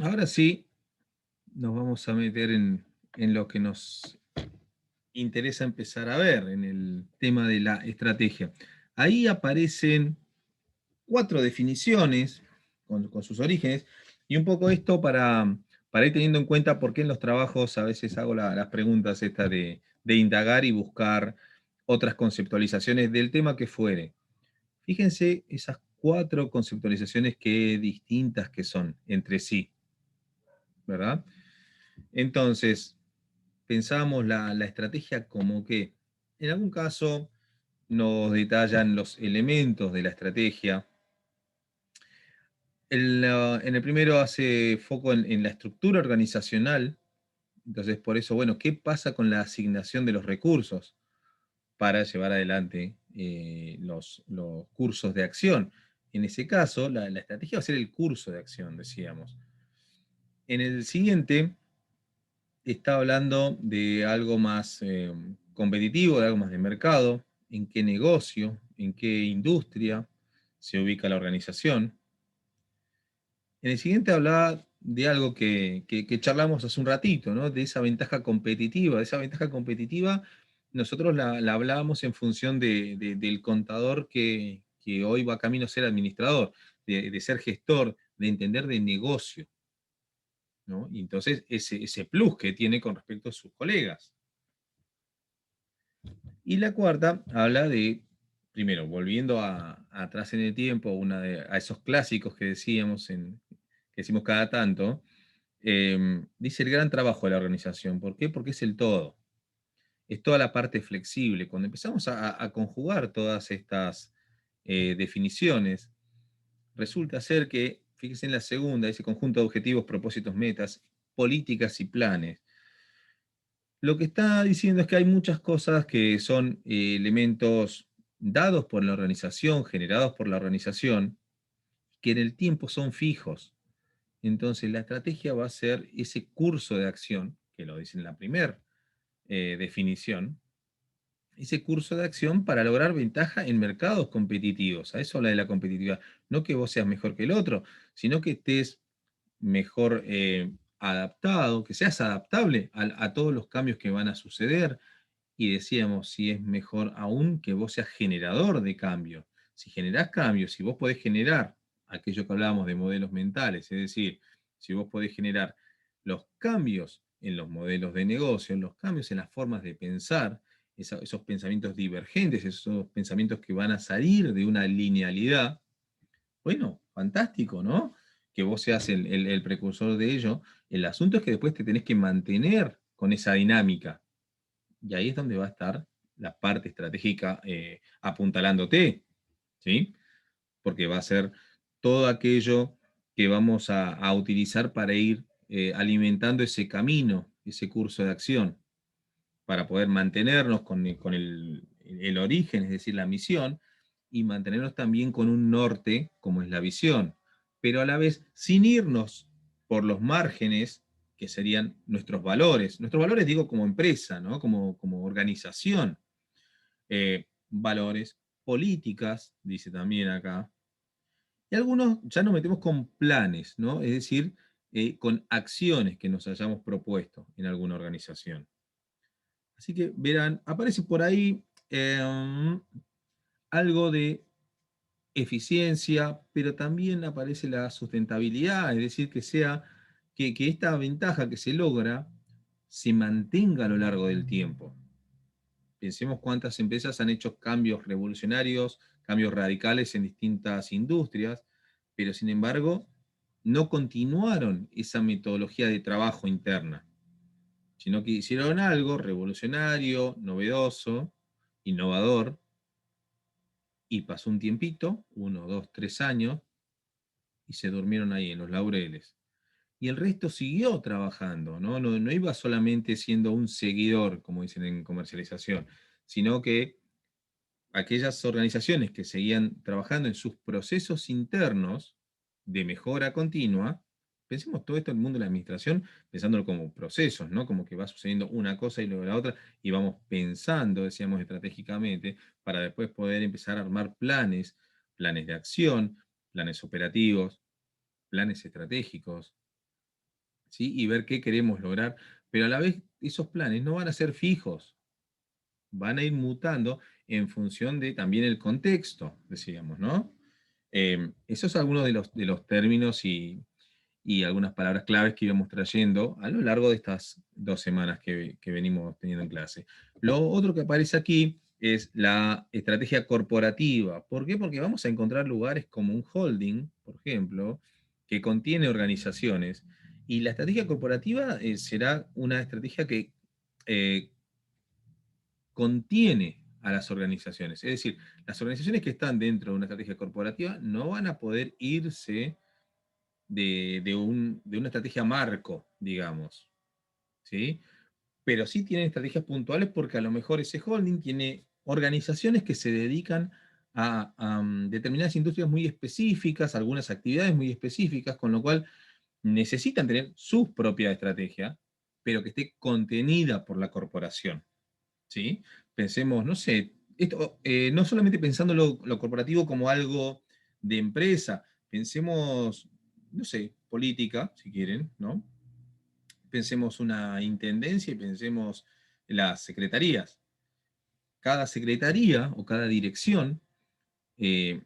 Ahora sí, nos vamos a meter en lo que nos interesa empezar a ver, en el tema de la estrategia. Ahí aparecen cuatro definiciones con sus orígenes, y un poco esto para ir teniendo en cuenta por qué en los trabajos a veces hago las preguntas estas de indagar y buscar otras conceptualizaciones del tema que fuere. Fíjense esas cuatro conceptualizaciones que distintas que son entre sí, ¿verdad? Entonces, pensamos la estrategia como que en algún caso nos detallan los elementos de la estrategia. En el primero hace foco en la estructura organizacional. Entonces, por eso, bueno, ¿qué pasa con la asignación de los recursos para llevar adelante los cursos de acción? En ese caso, la estrategia va a ser el curso de acción, decíamos. En el siguiente está hablando de algo más competitivo, de algo más de mercado, en qué negocio, en qué industria se ubica la organización. En el siguiente hablaba de algo que charlamos hace un ratito, ¿no? De esa ventaja competitiva. De esa ventaja competitiva nosotros la hablábamos en función del contador que hoy va camino a ser administrador, de ser gestor, de entender de negocio, ¿no? Y entonces ese plus que tiene con respecto a sus colegas. Y la cuarta habla de, primero, volviendo atrás en el tiempo, a esos clásicos que decíamos, que decimos cada tanto, dice el gran trabajo de la organización. ¿Por qué? Porque es el todo. Es toda la parte flexible. Cuando empezamos a conjugar todas estas definiciones, resulta ser que, fíjense en la segunda, ese conjunto de objetivos, propósitos, metas, políticas y planes. Lo que está diciendo es que hay muchas cosas que son elementos dados por la organización, generados por la organización, que en el tiempo son fijos. Entonces la estrategia va a ser ese curso de acción, que lo dice en la primera definición, ese curso de acción para lograr ventaja en mercados competitivos. A eso habla de la competitividad. No que vos seas mejor que el otro, sino que estés mejor adaptado, que seas adaptable a todos los cambios que van a suceder. Y decíamos, si es mejor aún que vos seas generador de cambio. Si generás cambios, si vos podés generar aquello que hablábamos de modelos mentales, es decir, si vos podés generar los cambios en los modelos de negocio, los cambios en las formas de pensar, esos pensamientos divergentes, esos pensamientos que van a salir de una linealidad, bueno, fantástico, ¿no? Que vos seas el precursor de ello. El asunto es que después te tenés que mantener con esa dinámica. Y ahí es donde va a estar la parte estratégica apuntalándote, ¿sí? Porque va a ser todo aquello que vamos a utilizar para ir alimentando ese camino, ese curso de acción, para poder mantenernos con el origen, es decir, la misión, y mantenernos también con un norte, como es la visión, pero a la vez sin irnos por los márgenes que serían nuestros valores. Nuestros valores, digo, como empresa, ¿no? Como organización. Valores, políticas, dice también acá. Y algunos ya nos metemos con planes, ¿no? Es decir, con acciones que nos hayamos propuesto en alguna organización. Así que verán, aparece por ahí algo de eficiencia, pero también aparece la sustentabilidad, es decir, que esta ventaja que se logra se mantenga a lo largo del tiempo. Pensemos cuántas empresas han hecho cambios revolucionarios, cambios radicales en distintas industrias, pero sin embargo no continuaron esa metodología de trabajo interna, sino que hicieron algo revolucionario, novedoso, innovador, y pasó un tiempito, 1, 2, 3 años, y se durmieron ahí en los laureles. Y el resto siguió trabajando, ¿no? No iba solamente siendo un seguidor, como dicen en comercialización, sino que aquellas organizaciones que seguían trabajando en sus procesos internos de mejora continua, pensemos todo esto en el mundo de la administración, pensándolo como procesos, ¿no? Como que va sucediendo una cosa y luego la otra, y vamos pensando, decíamos, estratégicamente, para después poder empezar a armar planes, planes de acción, planes operativos, planes estratégicos. ¿sí? Y ver qué queremos lograr, pero a la vez esos planes no van a ser fijos, van a ir mutando en función de también el contexto, decíamos, ¿no? Esos son algunos de los términos y algunas palabras claves que íbamos trayendo a lo largo de estas 2 semanas que venimos teniendo en clase. Lo otro que aparece aquí es la estrategia corporativa. ¿Por qué? Porque vamos a encontrar lugares como un holding, por ejemplo, que contiene organizaciones. Y la estrategia corporativa será una estrategia que eh, contiene a las organizaciones. Es decir, las organizaciones que están dentro de una estrategia corporativa no van a poder irse de una estrategia marco, digamos, ¿sí? Pero sí tienen estrategias puntuales porque a lo mejor ese holding tiene organizaciones que se dedican a determinadas industrias muy específicas, algunas actividades muy específicas, con lo cual necesitan tener su propia estrategia, pero que esté contenida por la corporación, ¿sí? Pensemos, no sé, esto, no solamente pensando lo corporativo como algo de empresa, pensemos, no sé, política, si quieren, ¿no? Pensemos una intendencia y pensemos las secretarías. Cada secretaría o cada dirección eh,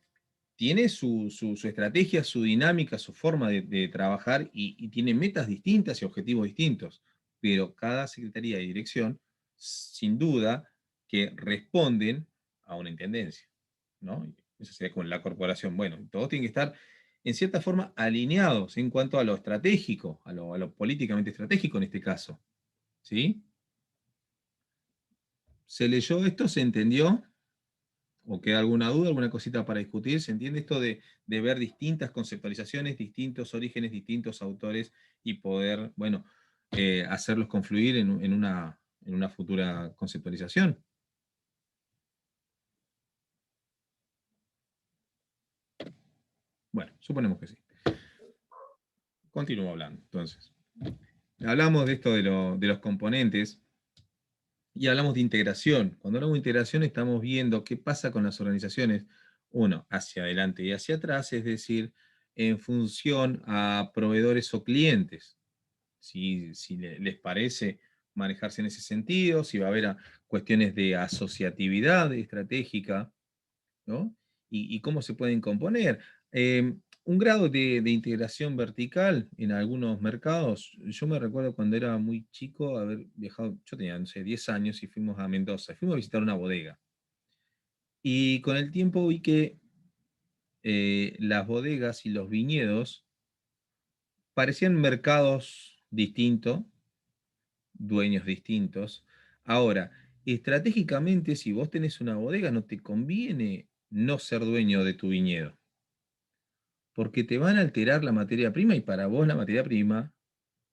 tiene su estrategia, su dinámica, su forma de trabajar y tiene metas distintas y objetivos distintos. Pero cada secretaría y dirección, sin duda, que responden a una intendencia, ¿no? Eso sería con la corporación. Bueno, todos tienen que estar en cierta forma alineados en cuanto a lo estratégico, a lo políticamente estratégico en este caso, ¿sí? ¿Se leyó esto? ¿Se entendió? ¿O queda alguna duda, alguna cosita para discutir? ¿Se entiende esto de ver distintas conceptualizaciones, distintos orígenes, distintos autores y poder, bueno, hacerlos confluir en una futura conceptualización? Bueno, suponemos que sí. Continúo hablando, entonces. Hablamos de esto de los componentes y hablamos de integración. Cuando hablamos de integración estamos viendo qué pasa con las organizaciones, uno, hacia adelante y hacia atrás, es decir, en función a proveedores o clientes. Si les parece manejarse en ese sentido, si va a haber cuestiones de asociatividad estratégica, ¿no? Y cómo se pueden componer. Un grado de integración vertical en algunos mercados, yo me recuerdo cuando era muy chico haber viajado, yo tenía, no sé, 10 años y fuimos a Mendoza, fuimos a visitar una bodega. Y con el tiempo vi que las bodegas y los viñedos parecían mercados distintos, dueños distintos. Ahora, estratégicamente, si vos tenés una bodega, no te conviene no ser dueño de tu viñedo, porque te van a alterar la materia prima y para vos la materia prima,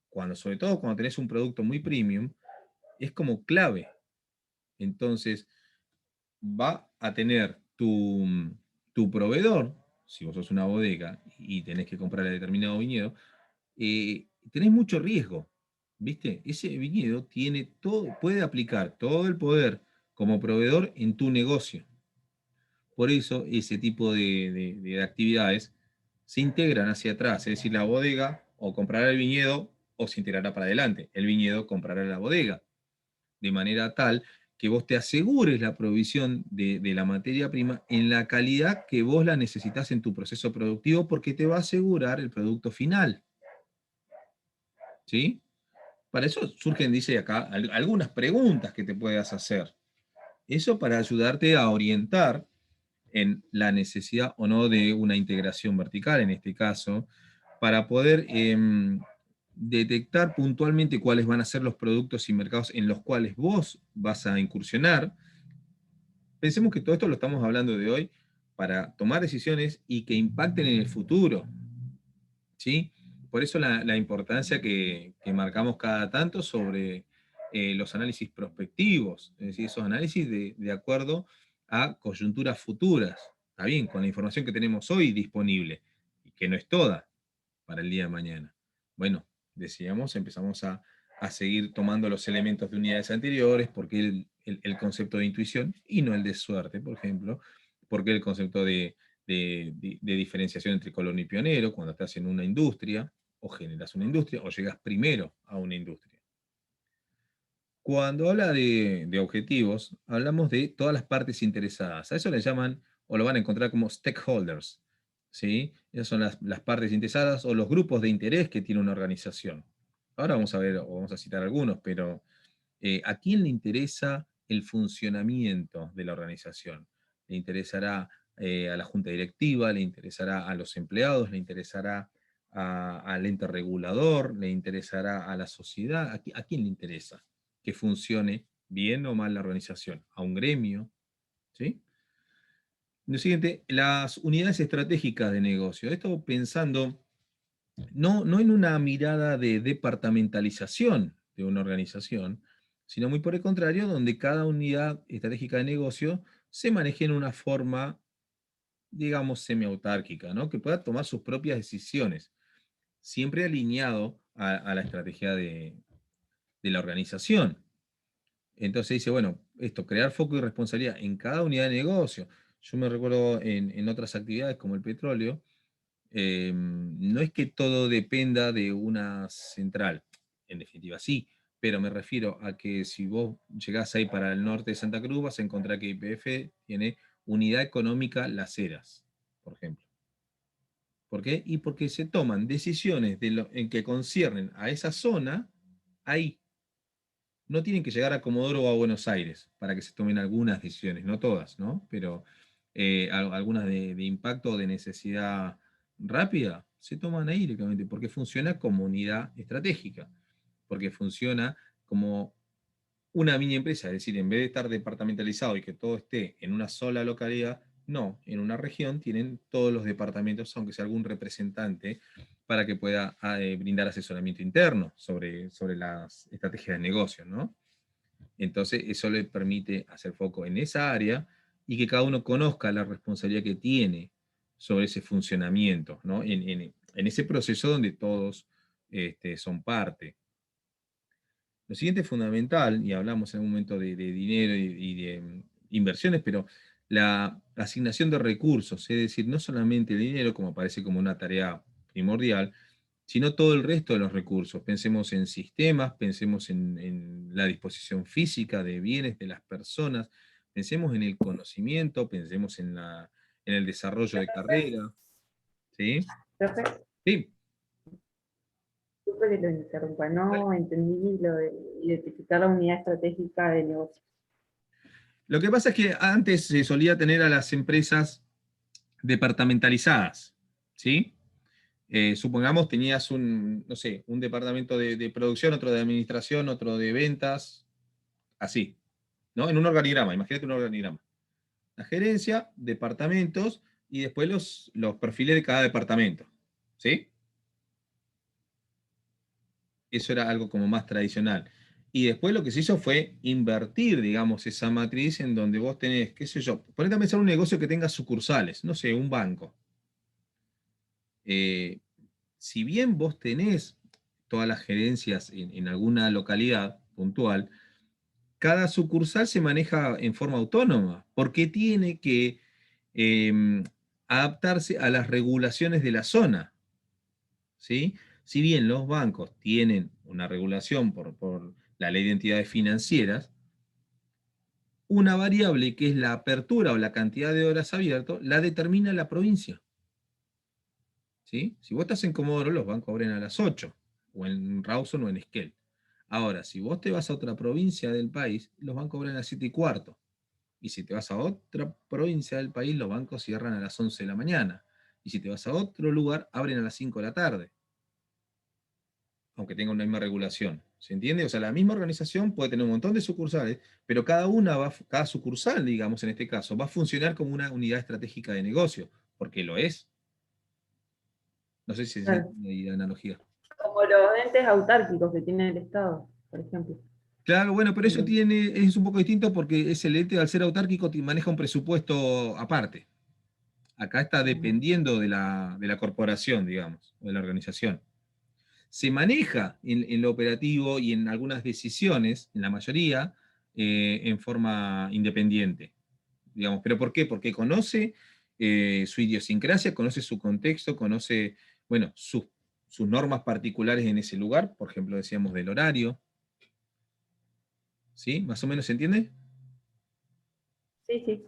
cuando, sobre todo cuando tenés un producto muy premium, es como clave. Entonces, va a tener tu proveedor, si vos sos una bodega y tenés que comprar a determinado viñedo, tenés mucho riesgo, ¿viste? Ese viñedo tiene todo, puede aplicar todo el poder como proveedor en tu negocio. Por eso ese tipo de actividades se integran hacia atrás, es decir, la bodega o comprará el viñedo o se integrará para adelante. El viñedo comprará la bodega, de manera tal que vos te asegures la provisión de la materia prima en la calidad que vos la necesitas en tu proceso productivo porque te va a asegurar el producto final, ¿sí? Para eso surgen, dice acá, algunas preguntas que te puedas hacer. Eso para ayudarte a orientar en la necesidad o no de una integración vertical, en este caso, para poder detectar puntualmente cuáles van a ser los productos y mercados en los cuales vos vas a incursionar. Pensemos que todo esto lo estamos hablando de hoy para tomar decisiones y que impacten en el futuro, ¿sí? Por eso la importancia que marcamos cada tanto sobre los análisis prospectivos, es decir, esos análisis de acuerdo a coyunturas futuras. Está bien, con la información que tenemos hoy disponible, y que no es toda para el día de mañana. Bueno, decíamos, empezamos a seguir tomando los elementos de unidades anteriores, porque el concepto de intuición y no el de suerte, por ejemplo, porque el concepto de diferenciación entre colono y pionero cuando estás en una industria, o generas una industria, o llegas primero a una industria. Cuando habla de objetivos, hablamos de todas las partes interesadas. A eso le llaman, o lo van a encontrar como stakeholders, ¿sí? Esas son las partes interesadas o los grupos de interés que tiene una organización. Ahora vamos a ver, o vamos a citar algunos, pero ¿a quién le interesa el funcionamiento de la organización? ¿Le interesará a la junta directiva? ¿Le interesará a los empleados? ¿Le interesará al ente regulador? ¿Le interesará a la sociedad? ¿A quién le interesa que funcione bien o mal la organización? ¿A un gremio? ¿Sí? Lo siguiente, las unidades estratégicas de negocio. Esto pensando no en una mirada de departamentalización de una organización, sino muy por el contrario, donde cada unidad estratégica de negocio se maneje en una forma, digamos, semiautárquica, ¿no? Que pueda tomar sus propias decisiones, siempre alineado a la estrategia de la organización. Entonces dice, bueno, esto, crear foco y responsabilidad en cada unidad de negocio. Yo me recuerdo en otras actividades como el petróleo, no es que todo dependa de una central, en definitiva sí, pero me refiero a que si vos llegás ahí para el norte de Santa Cruz, vas a encontrar que YPF tiene unidad económica Las Heras, por ejemplo. ¿Por qué? Y porque se toman decisiones en que conciernen a esa zona ahí. No tienen que llegar a Comodoro o a Buenos Aires para que se tomen algunas decisiones, no todas, ¿no? Pero algunas de impacto o de necesidad rápida se toman ahí directamente, porque funciona como unidad estratégica, porque funciona como una mini empresa, es decir, en vez de estar departamentalizado y que todo esté en una sola localidad, no, en una región tienen todos los departamentos, aunque sea algún representante, para que pueda brindar asesoramiento interno sobre las estrategias de negocio, ¿no? Entonces, eso le permite hacer foco en esa área y que cada uno conozca la responsabilidad que tiene sobre ese funcionamiento, ¿no? En ese proceso donde todos son parte. Lo siguiente es fundamental, y hablamos en un momento de dinero y de inversiones, pero la asignación de recursos, es decir, no solamente el dinero, como aparece como una tarea primordial, sino todo el resto de los recursos. Pensemos en sistemas, pensemos en la disposición física de bienes de las personas, pensemos en el conocimiento, pensemos en el desarrollo de carrera. ¿Sí? Profe, Sí. disculpe que lo interrumpa, no entendí lo de identificar la unidad estratégica de negocio. Lo que pasa es que antes se solía tener a las empresas departamentalizadas, ¿sí? Supongamos tenías no sé, un departamento de producción, otro de administración, otro de ventas, así, ¿no? En un organigrama, imagínate un organigrama. La gerencia, departamentos y después los perfiles de cada departamento, ¿sí? Eso era algo como más tradicional. Y después lo que se hizo fue invertir, digamos, esa matriz en donde vos tenés, qué sé yo, ponete a pensar un negocio que tenga sucursales, no sé, un banco. Eh, si bien vos tenés todas las gerencias en alguna localidad puntual, cada sucursal se maneja en forma autónoma, porque tiene que adaptarse a las regulaciones de la zona, ¿sí? Si bien los bancos tienen una regulación por la ley de entidades financieras, una variable que es la apertura o la cantidad de horas abiertas la determina la provincia. ¿Sí? Si vos estás en Comodoro, los bancos abren a las 8, o en Rawson o en Esquel. Ahora, si vos te vas a otra provincia del país, los bancos abren a las 7:15. Y si te vas a otra provincia del país, los bancos cierran a las 11 de la mañana. Y si te vas a otro lugar, abren a las 5 de la tarde, aunque tengan una misma regulación. ¿Se entiende? O sea, la misma organización puede tener un montón de sucursales, pero cada sucursal, digamos, en este caso, va a funcionar como una unidad estratégica de negocio, porque lo es. No sé si se Claro, entiende la analogía. como los entes autárquicos que tiene el Estado, por ejemplo. Claro, bueno, pero eso Los- es un poco distinto porque es el ente, al ser autárquico, maneja un presupuesto aparte. Acá está dependiendo de la corporación, digamos, o de la organización. Se maneja en lo operativo y en algunas decisiones, en la mayoría, en forma independiente, digamos. ¿Pero por qué? Porque conoce su idiosincrasia, conoce su contexto, conoce, bueno, sus normas particulares en ese lugar, por ejemplo, decíamos del horario. ¿Sí? ¿Más o menos se entiende? Sí, sí.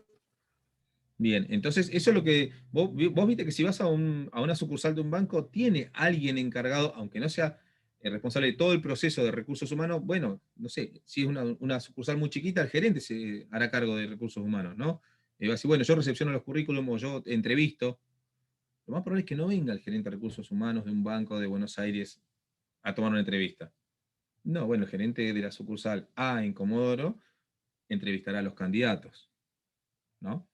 Bien, entonces eso es lo que vos viste que si vas a una sucursal de un banco, tiene alguien encargado, aunque no sea el responsable de todo el proceso de recursos humanos, bueno, no sé, si es una sucursal muy chiquita, el gerente se hará cargo de recursos humanos, ¿no? Y va a decir, bueno, yo recepciono los currículums o yo entrevisto. Lo más probable es que no venga el gerente de recursos humanos de un banco de Buenos Aires a tomar una entrevista. No, bueno, el gerente de la sucursal A en Comodoro entrevistará a los candidatos, ¿no?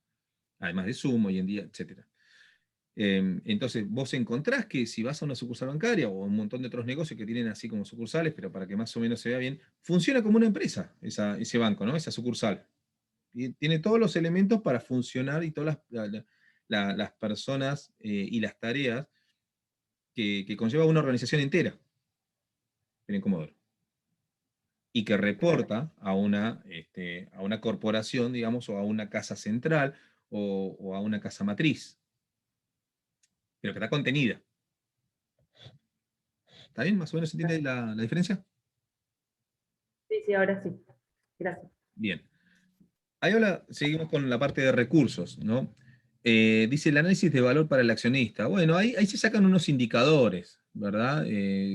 Además de Zoom hoy en día, etcétera. Entonces, vos encontrás que si vas a una sucursal bancaria o a un montón de otros negocios que tienen así como sucursales, pero para que más o menos se vea bien, funciona como una empresa ese banco, ¿no? Esa sucursal. Y tiene todos los elementos para funcionar y todas las personas y las tareas que conlleva una organización entera en Comodoro. Y que Claro. reporta a una corporación, digamos, o a una casa central o a una casa matriz, pero que está contenida. ¿Está bien? ¿Más o menos se entiende la diferencia? Sí, sí, ahora sí. Gracias. Bien. Ahí ahora seguimos con la parte de recursos, ¿no? Dice el análisis de valor para el accionista. Bueno, ahí se sacan unos indicadores, ¿verdad?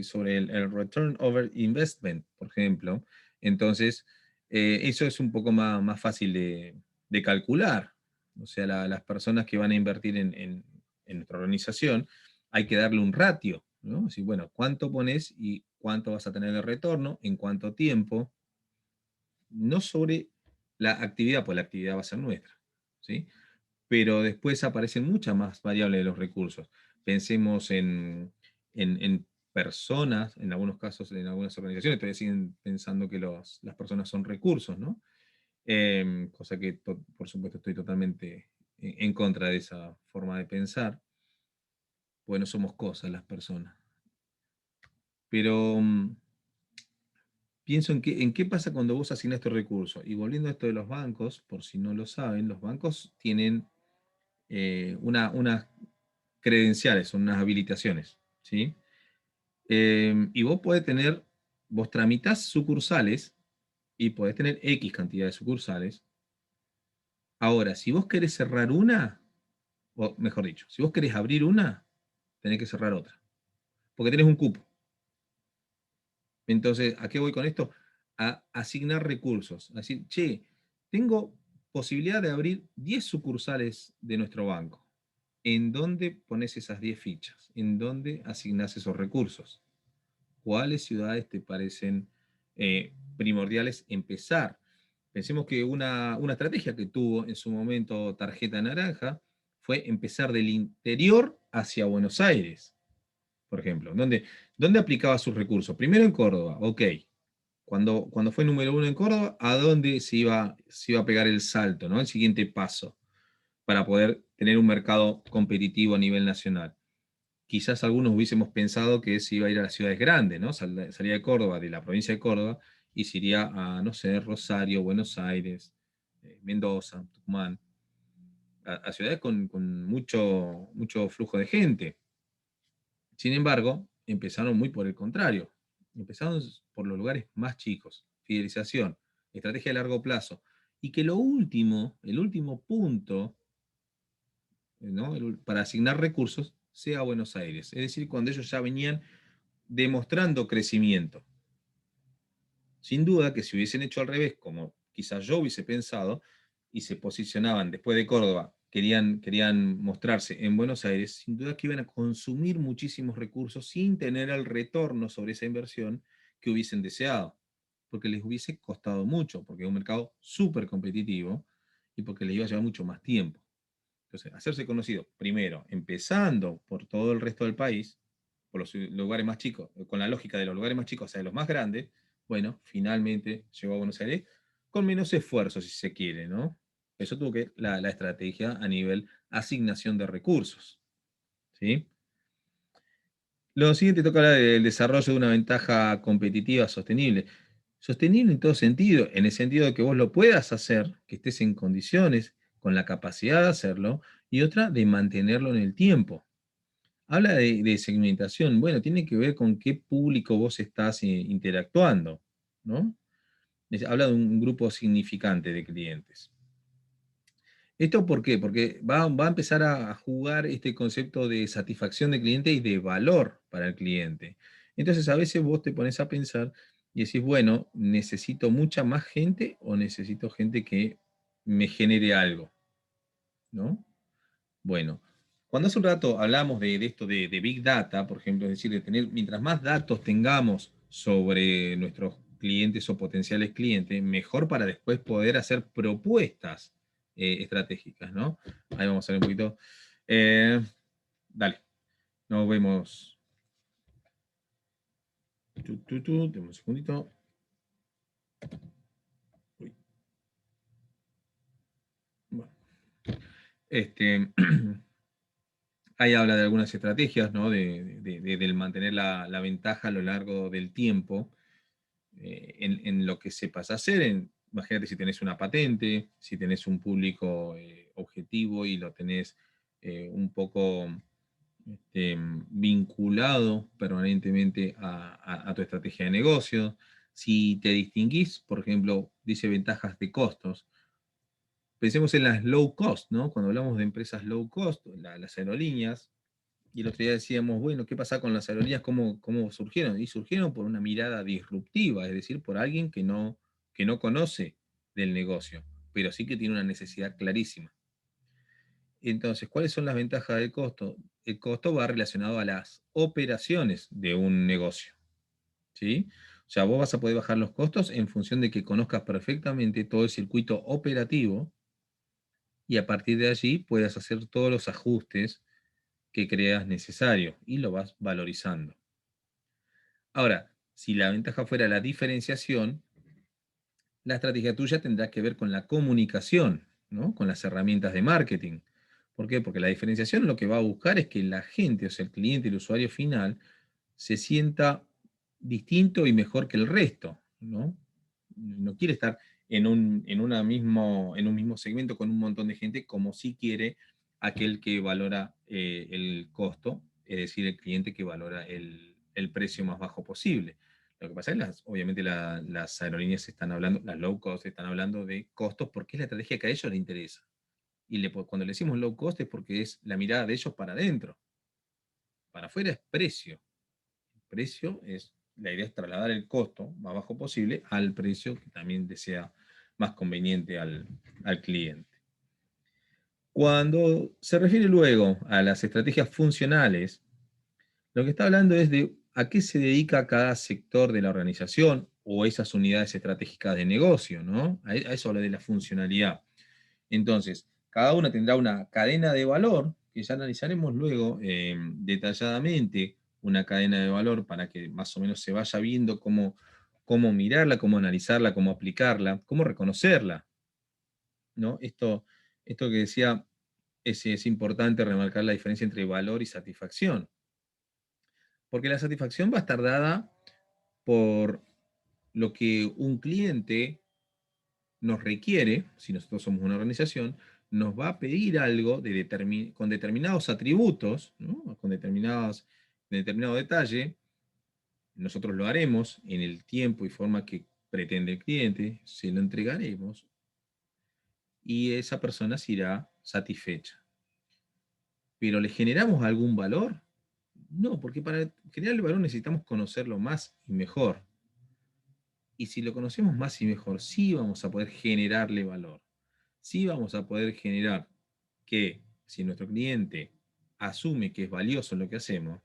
Sobre el return over investment, por ejemplo. Entonces, eso es un poco más fácil de calcular. O sea, las personas que van a invertir en nuestra organización, hay que darle un ratio, ¿no? Así, bueno, ¿cuánto pones y cuánto vas a tener de retorno, en cuánto tiempo? No sobre la actividad, pues la actividad va a ser nuestra, ¿sí? Pero después aparecen muchas más variables de los recursos. Pensemos en personas, en algunos casos, en algunas organizaciones, todavía siguen pensando que las personas son recursos, ¿no? Cosa que, por supuesto, estoy totalmente en contra de esa forma de pensar, porque no somos cosas las personas. Pero pienso en qué pasa cuando vos asignas estos recursos. Y volviendo a esto de los bancos, por si no lo saben, los bancos tienen unas credenciales, son unas habilitaciones, ¿sí? Y vos tramitas sucursales y podés tener X cantidad de sucursales. Ahora, si vos querés cerrar una, o mejor dicho, si vos querés abrir una, tenés que cerrar otra, porque tenés un cupo. Entonces, ¿a qué voy con esto? A asignar recursos. A decir, che, tengo posibilidad de abrir 10 sucursales de nuestro banco. ¿En dónde pones esas 10 fichas? ¿En dónde asignás esos recursos? ¿Cuáles ciudades te parecen primordiales empezar? Pensemos que una estrategia que tuvo en su momento Tarjeta Naranja fue empezar del interior hacia Buenos Aires, por ejemplo. ¿Dónde aplicaba sus recursos? Primero en Córdoba, ok. Cuando fue número uno en Córdoba, ¿a dónde se iba a pegar el salto, ¿no? El siguiente paso para poder tener un mercado competitivo a nivel nacional? Quizás algunos hubiésemos pensado que se iba a ir a las ciudades grandes, ¿no? Salía de Córdoba, de la provincia de Córdoba, y se iría a, no sé, Rosario, Buenos Aires, Mendoza, Tucumán, a ciudades con mucho flujo de gente. Sin embargo, empezaron muy por el contrario. Empezaron por los lugares más chicos. Fidelización, estrategia de largo plazo. Y que el último punto, ¿no? Para asignar recursos sea Buenos Aires. Es decir, cuando ellos ya venían demostrando crecimiento. Sin duda que si hubiesen hecho al revés, como quizás yo hubiese pensado, y se posicionaban después de Córdoba, querían mostrarse en Buenos Aires, sin duda que iban a consumir muchísimos recursos sin tener el retorno sobre esa inversión que hubiesen deseado, porque les hubiese costado mucho, porque es un mercado súper competitivo y porque les iba a llevar mucho más tiempo. Entonces, hacerse conocido, primero, empezando por todo el resto del país, por los lugares más chicos, con la lógica de los lugares más chicos hacia los más grandes, bueno, finalmente llegó a Buenos Aires con menos esfuerzo, si se quiere, ¿no? Eso tuvo que ver la estrategia a nivel asignación de recursos, ¿sí? Lo siguiente toca hablar del desarrollo de una ventaja competitiva sostenible. Sostenible en todo sentido, en el sentido de que vos lo puedas hacer, que estés en condiciones, con la capacidad de hacerlo, y otra de mantenerlo en el tiempo. Habla de segmentación. Bueno, tiene que ver con qué público vos estás interactuando, ¿no? Habla de un grupo significante de clientes. ¿Esto por qué? Porque va a empezar a jugar este concepto de satisfacción de cliente y de valor para el cliente. Entonces, a veces vos te pones a pensar y decís, bueno, ¿necesito mucha más gente o necesito gente que me genere algo? ¿No? Bueno, cuando hace un rato hablamos de esto de Big Data, por ejemplo, es decir, de tener, mientras más datos tengamos sobre nuestros clientes o potenciales clientes, mejor para después poder hacer propuestas estratégicas, ¿no? Ahí vamos a ver un poquito. Eh, Dale, nos vemos. Dame un segundito. Uy, bueno. Este, Ahí habla de algunas estrategias, ¿no? Del mantener la ventaja a lo largo del tiempo en lo que sepas hacer. Imagínate si tenés una patente, si tenés un público objetivo y lo tenés un poco vinculado permanentemente a tu estrategia de negocio. Si te distinguís, por ejemplo, dice ventajas de costos. Pensemos en las low cost, ¿no? Cuando hablamos de empresas low cost, las aerolíneas, y el otro día decíamos, bueno, ¿qué pasa con las aerolíneas? ¿Cómo surgieron? Y surgieron por una mirada disruptiva, es decir, por alguien que no conoce del negocio, pero sí que tiene una necesidad clarísima. Entonces, ¿cuáles son las ventajas del costo? El costo va relacionado a las operaciones de un negocio, ¿sí? O sea, vos vas a poder bajar los costos en función de que conozcas perfectamente todo el circuito operativo y a partir de allí puedas hacer todos los ajustes que creas necesarios y lo vas valorizando. Ahora, si la ventaja fuera la diferenciación, la estrategia tuya tendrá que ver con la comunicación, ¿no? Con las herramientas de marketing. ¿Por qué? Porque la diferenciación lo que va a buscar es que la gente, o sea, el cliente, el usuario final, se sienta distinto y mejor que el resto, ¿no? No quiere estar en un mismo segmento con un montón de gente, como sí quiere aquel que valora el costo, es decir, el cliente que valora el precio más bajo posible. Lo que pasa es que obviamente las aerolíneas están hablando, las low cost están hablando de costos porque es la estrategia que a ellos les interesa. Y cuando le decimos low cost es porque es la mirada de ellos para adentro. Para afuera es precio. El precio es, la idea es trasladar el costo más bajo posible al precio que también desea más conveniente al cliente. Cuando se refiere luego a las estrategias funcionales, lo que está hablando es de a qué se dedica cada sector de la organización o esas unidades estratégicas de negocio, ¿no? A eso habla de la funcionalidad. Entonces, cada una tendrá una cadena de valor, que ya analizaremos luego detalladamente, una cadena de valor para que más o menos se vaya viendo cómo mirarla, cómo analizarla, cómo aplicarla, cómo reconocerla, ¿no? Esto que decía, es importante remarcar la diferencia entre valor y satisfacción. Porque la satisfacción va a estar dada por lo que un cliente nos requiere, si nosotros somos una organización, nos va a pedir algo con determinados atributos, ¿no? Con determinado detalle, nosotros lo haremos en el tiempo y forma que pretende el cliente, se lo entregaremos y esa persona se irá satisfecha. ¿Pero le generamos algún valor? No, porque para generar el valor necesitamos conocerlo más y mejor. Y si lo conocemos más y mejor, sí vamos a poder generarle valor. Sí vamos a poder generar que si nuestro cliente asume que es valioso lo que hacemos,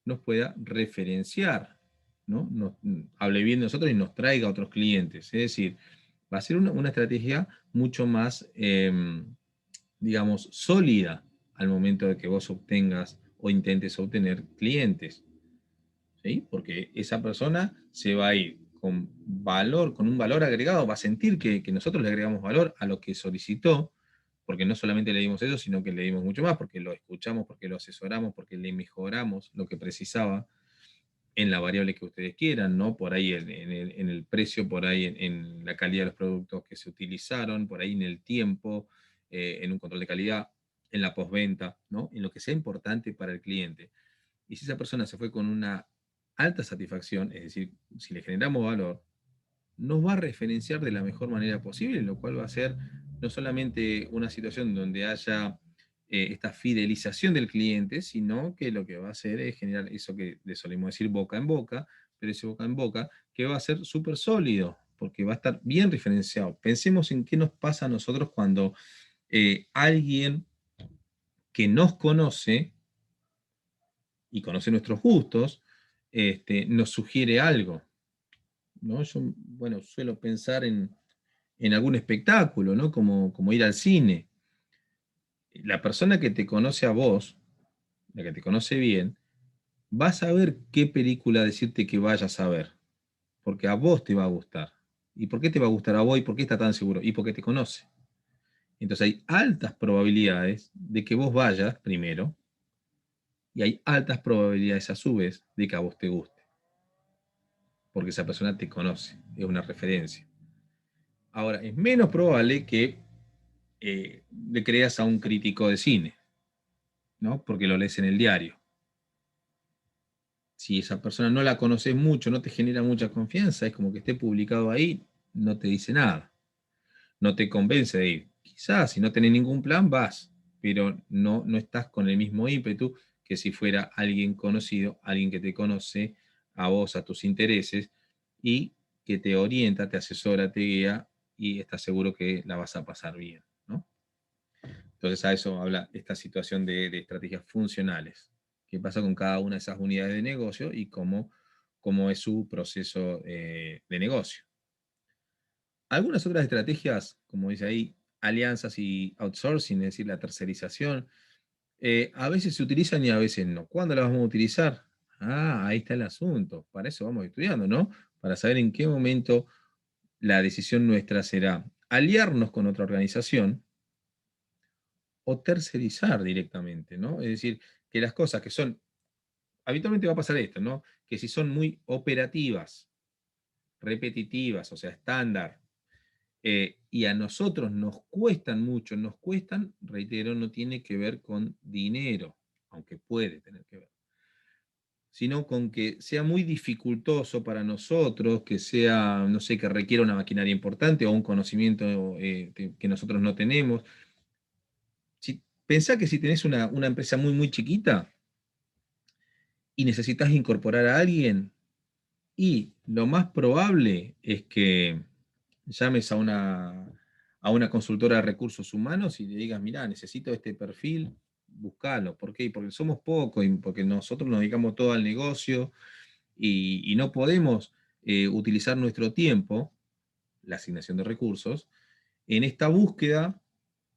nos pueda referenciar, ¿no? Hable bien de nosotros y nos traiga a otros clientes. Es decir, va a ser una estrategia mucho más, digamos, sólida al momento de que vos obtengas o intentes obtener clientes. ¿Sí? Porque esa persona se va a ir con valor, con un valor agregado, va a sentir que nosotros le agregamos valor a lo que solicitó, porque no solamente le dimos eso, sino que le dimos mucho más, porque lo escuchamos, porque lo asesoramos, porque le mejoramos lo que precisaba en la variable que ustedes quieran, ¿no? Por ahí en el precio, por ahí en la calidad de los productos que se utilizaron, por ahí en el tiempo, en un control de calidad. en la postventa, ¿no? En lo que sea importante para el cliente. Y si esa persona se fue con una alta satisfacción, es decir, si le generamos valor, nos va a referenciar de la mejor manera posible, lo cual va a ser no solamente una situación donde haya esta fidelización del cliente, sino que lo que va a hacer es generar eso que le solemos decir boca en boca, pero ese boca en boca que va a ser súper sólido, porque va a estar bien referenciado. Pensemos en qué nos pasa a nosotros cuando alguien que nos conoce y conoce nuestros gustos, nos sugiere algo, ¿no? Yo, bueno, suelo pensar en algún espectáculo, ¿no? Como ir al cine. La persona que te conoce a vos, la que te conoce bien, va a saber qué película decirte que vayas a ver, porque a vos te va a gustar. ¿Y por qué te va a gustar a vos y por qué está tan seguro? Y porque te conoce. Entonces hay altas probabilidades de que vos vayas primero y hay altas probabilidades a su vez de que a vos te guste, porque esa persona te conoce, es una referencia. Ahora, es menos probable que le creas a un crítico de cine, ¿no? Porque lo lees en el diario. Si esa persona no la conoces mucho, no te genera mucha confianza, es como que esté publicado ahí, no te dice nada, no te convence de ir. Quizás si no tenés ningún plan, vas, pero no estás con el mismo ímpetu que si fuera alguien conocido, alguien que te conoce a vos, a tus intereses, y que te orienta, te asesora, te guía, y estás seguro que la vas a pasar bien, ¿no? Entonces a eso habla esta situación de estrategias funcionales. ¿Qué pasa con cada una de esas unidades de negocio y cómo es su proceso de negocio? Algunas otras estrategias, como dice ahí, alianzas y outsourcing, es decir, la tercerización, a veces se utilizan y a veces no. ¿Cuándo las vamos a utilizar? Ah, ahí está el asunto. Para eso vamos estudiando, ¿no? Para saber en qué momento la decisión nuestra será aliarnos con otra organización o tercerizar directamente, ¿no? Es decir, que las cosas que son, habitualmente va a pasar esto, ¿no? Que si son muy operativas, repetitivas, o sea, estándar, y a nosotros nos cuestan mucho, nos cuestan, reitero, no tiene que ver con dinero, aunque puede tener que ver, sino con que sea muy dificultoso para nosotros, que sea, no sé, que requiera una maquinaria importante o un conocimiento que nosotros no tenemos. Si, pensá que si tenés una empresa muy, muy chiquita y necesitas incorporar a alguien, y lo más probable es que llames a una consultora de recursos humanos y le digas, mirá, necesito este perfil, buscalo. ¿Por qué? Porque somos pocos y porque nosotros nos dedicamos todo al negocio y no podemos utilizar nuestro tiempo, la asignación de recursos, en esta búsqueda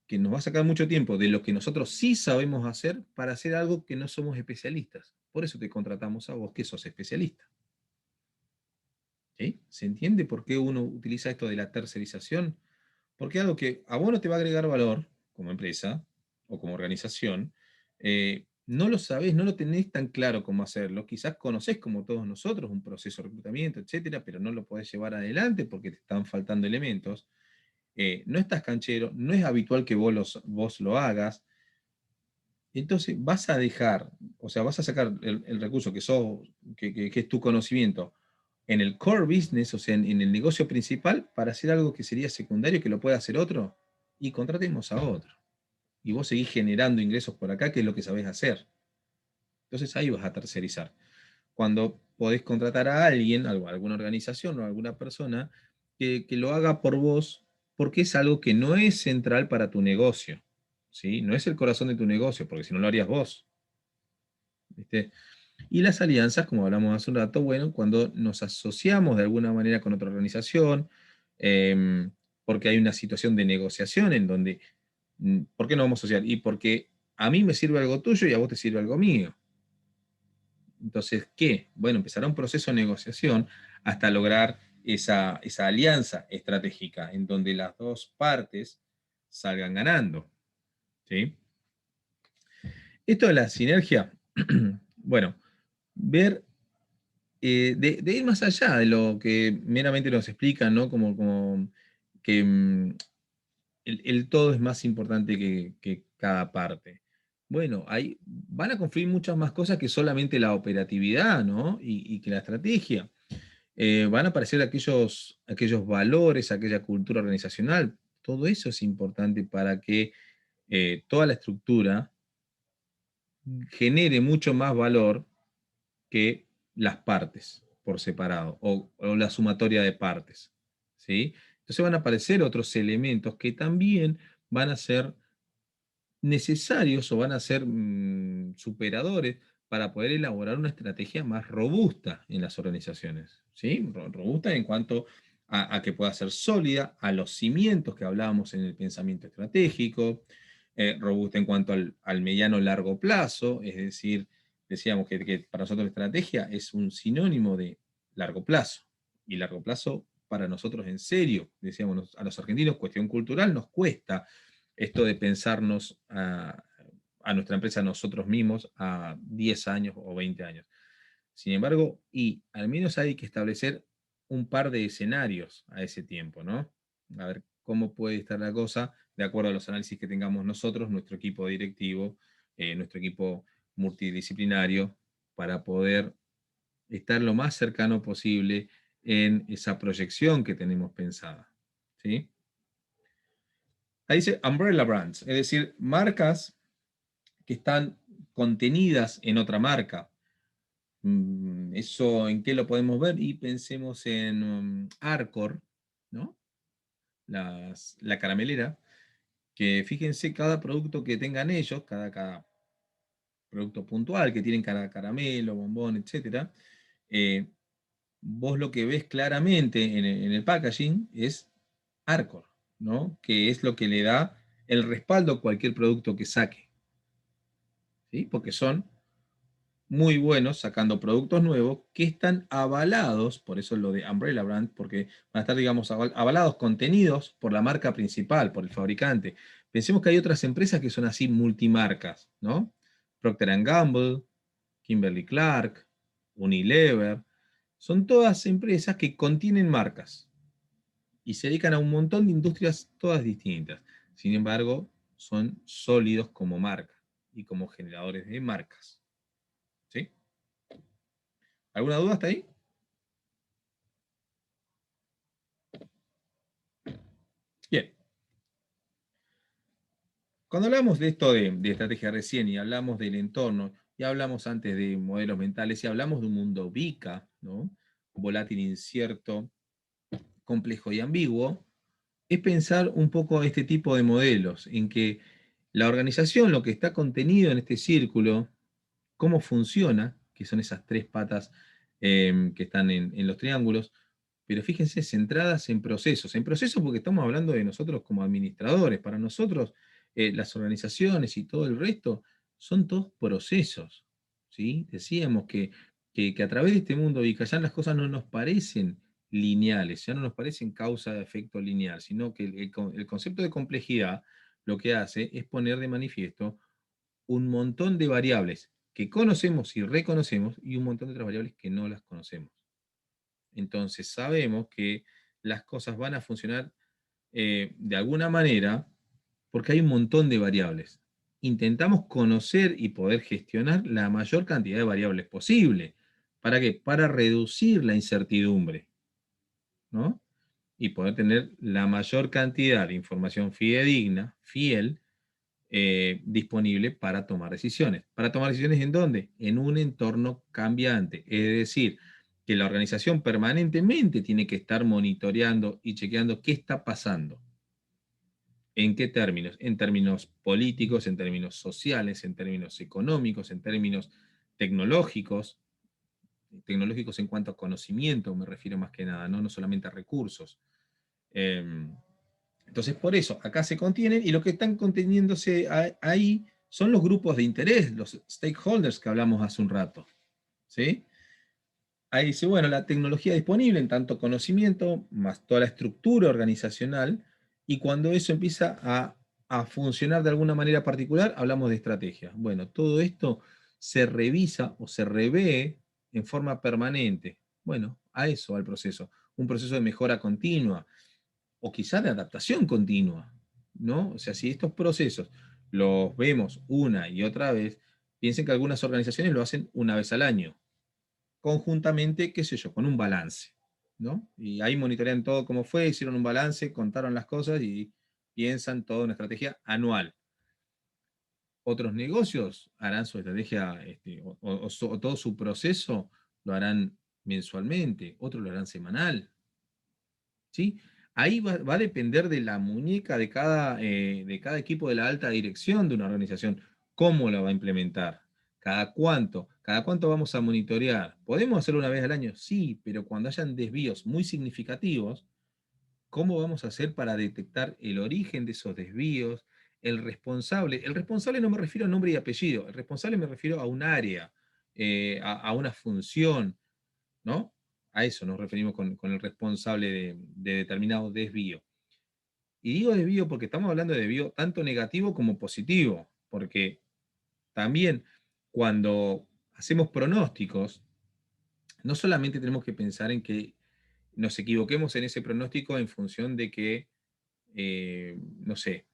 que nos va a sacar mucho tiempo de lo que nosotros sí sabemos hacer para hacer algo que no somos especialistas. Por eso te contratamos a vos, que sos especialista. ¿Sí? ¿Se entiende por qué uno utiliza esto de la tercerización? Porque algo que a vos no te va a agregar valor como empresa o como organización, no lo sabés, no lo tenés tan claro cómo hacerlo. Quizás conocés, como todos nosotros, un proceso de reclutamiento, etcétera, pero no lo podés llevar adelante porque te están faltando elementos. No estás canchero, no es habitual que vos lo hagas. Entonces vas a dejar, o sea, vas a sacar el recurso que es tu conocimiento en el core business, o sea, en el negocio principal, para hacer algo que sería secundario, que lo pueda hacer otro, y contratemos a otro. Y vos seguís generando ingresos por acá, que es lo que sabés hacer. Entonces ahí vas a tercerizar. Cuando podés contratar a alguien, alguna organización o alguna persona, que lo haga por vos, porque es algo que no es central para tu negocio. ¿Sí? No es el corazón de tu negocio, porque si no lo harías vos. ¿Viste? Y las alianzas, como hablamos hace un rato, bueno, cuando nos asociamos de alguna manera con otra organización, eh, porque hay una situación de negociación en donde, ¿por qué no vamos a asociar? Y porque a mí me sirve algo tuyo y a vos te sirve algo mío. Entonces, ¿qué? Bueno, empezará un proceso de negociación hasta lograr esa alianza estratégica en donde las dos partes salgan ganando. ¿Sí? Esto de la sinergia, bueno, ver de ir más allá de lo que meramente nos explican, ¿no? Como que el todo es más importante que cada parte. Bueno, ahí van a confluir muchas más cosas que solamente la operatividad, ¿no? Y que la estrategia. Van a aparecer aquellos valores, aquella cultura organizacional. Todo eso es importante para que toda la estructura genere mucho más valor que las partes por separado o la sumatoria de partes. ¿Sí? Entonces van a aparecer otros elementos que también van a ser necesarios o van a ser superadores para poder elaborar una estrategia más robusta en las organizaciones. ¿Sí? Robusta en cuanto a que pueda ser sólida, a los cimientos que hablábamos en el pensamiento estratégico, robusta en cuanto al mediano largo plazo, es decir, decíamos que para nosotros la estrategia es un sinónimo de largo plazo, y largo plazo para nosotros en serio, decíamos a los argentinos, cuestión cultural, nos cuesta esto de pensarnos a nuestra empresa nosotros mismos a 10 años o 20 años. Sin embargo, y al menos hay que establecer un par de escenarios a ese tiempo, ¿no? A ver cómo puede estar la cosa de acuerdo a los análisis que tengamos nosotros, nuestro equipo directivo, nuestro equipo multidisciplinario, para poder estar lo más cercano posible en esa proyección que tenemos pensada. ¿Sí? Ahí dice umbrella brands, es decir, marcas que están contenidas en otra marca. ¿Eso en qué lo podemos ver? Y pensemos en Arcor, ¿no? La caramelera, que fíjense cada producto que tengan ellos, cada producto puntual que tienen cada caramelo, bombón, etc. eh, vos lo que ves claramente en el packaging es Arcor, ¿no? Que es lo que le da el respaldo a cualquier producto que saque, ¿sí? Porque son muy buenos sacando productos nuevos que están avalados, por eso lo de Umbrella Brand, porque van a estar, digamos, avalados, contenidos por la marca principal, por el fabricante. Pensemos que hay otras empresas que son así multimarcas, ¿no? Procter Gamble, Kimberly Clark, Unilever, son todas empresas que contienen marcas y se dedican a un montón de industrias todas distintas. Sin embargo, son sólidos como marca y como generadores de marcas. ¿Sí? ¿Alguna duda hasta ahí? Bien. Cuando hablamos de esto de estrategia recién y hablamos del entorno, y hablamos antes de modelos mentales, y hablamos de un mundo VICA, ¿no? Volátil, incierto, complejo y ambiguo, es pensar un poco este tipo de modelos, en que la organización, lo que está contenido en este círculo, cómo funciona, que son esas tres patas que están en los triángulos, pero fíjense, centradas en procesos porque estamos hablando de nosotros como administradores, para nosotros las organizaciones y todo el resto son todos procesos, ¿sí? Decíamos que a través de este mundo y que ya las cosas no nos parecen lineales, ya no nos parecen causa de efecto lineal, sino que el concepto de complejidad lo que hace es poner de manifiesto un montón de variables que conocemos y reconocemos y un montón de otras variables que no las conocemos. Entonces sabemos que las cosas van a funcionar de alguna manera porque hay un montón de variables. Intentamos conocer y poder gestionar la mayor cantidad de variables posible. ¿Para qué? Para reducir la incertidumbre, ¿no? Y poder tener la mayor cantidad de información fidedigna, fiel, disponible para tomar decisiones. ¿Para tomar decisiones en dónde? En un entorno cambiante. Es decir, que la organización permanentemente tiene que estar monitoreando y chequeando qué está pasando. ¿En qué términos? En términos políticos, en términos sociales, en términos económicos, en términos tecnológicos. Tecnológicos en cuanto a conocimiento, me refiero más que nada, no solamente a recursos. Eh, entonces, por eso, acá se contienen y lo que están conteniéndose ahí son los grupos de interés, los stakeholders que hablamos hace un rato. ¿Sí? Ahí dice, bueno, la tecnología disponible en tanto conocimiento, más toda la estructura organizacional, y cuando eso empieza a funcionar de alguna manera particular, hablamos de estrategia. Bueno, todo esto se revisa o se revé en forma permanente. Bueno, a eso, al proceso. Un proceso de mejora continua, o quizá de adaptación continua. ¿no? O sea, si estos procesos los vemos una y otra vez, piensen que algunas organizaciones lo hacen una vez al año, conjuntamente, qué sé yo, con un balance, ¿no? Y ahí monitorean todo cómo fue, hicieron un balance, contaron las cosas y piensan toda una estrategia anual. Otros negocios harán su estrategia o todo su proceso lo harán mensualmente, otros lo harán semanal, ¿sí? Ahí va a depender de la muñeca de cada equipo de la alta dirección de una organización, cómo lo va a implementar, cada cuánto vamos a monitorear. ¿Podemos hacerlo una vez al año? Sí, pero cuando hayan desvíos muy significativos, ¿cómo vamos a hacer para detectar el origen de esos desvíos? El responsable no me refiero a nombre y apellido, el responsable me refiero a un área, a una función, ¿no? A eso nos referimos con el responsable de determinado desvío. Y digo desvío porque estamos hablando de desvío tanto negativo como positivo, porque también cuando hacemos pronósticos, no solamente tenemos que pensar en que nos equivoquemos en ese pronóstico en función de que, no sé,